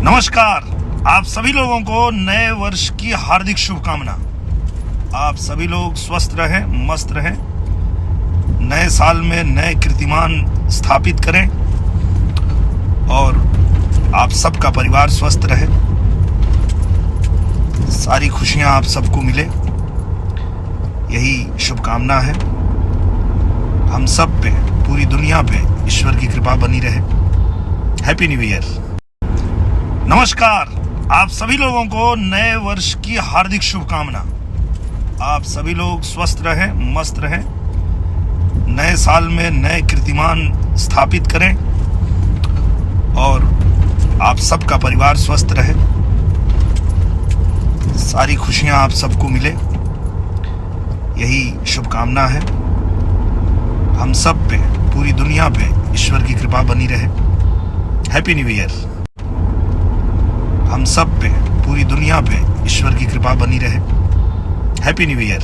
नमस्कार। आप सभी लोगों को नए वर्ष की हार्दिक शुभकामना। आप सभी लोग स्वस्थ रहें, मस्त रहें, नए साल में नए कीर्तिमान स्थापित करें और आप सबका परिवार स्वस्थ रहे, सारी खुशियां आप सबको मिले, यही शुभकामना है। हम सब पे, पूरी दुनिया पे ईश्वर की कृपा बनी रहे। Happy new year. नमस्कार। आप सभी लोगों को नए वर्ष की हार्दिक शुभकामना। आप सभी लोग स्वस्थ रहें, मस्त रहें, नए साल में नए कीर्तिमान स्थापित करें और आप सबका परिवार स्वस्थ रहे, सारी खुशियां आप सबको मिले, यही शुभकामना है। हम सब पे, पूरी दुनिया पे ईश्वर की कृपा बनी रहे। Happy new year. हम सब पे, पूरी दुनिया पे ईश्वर की कृपा बनी रहे। Happy new year.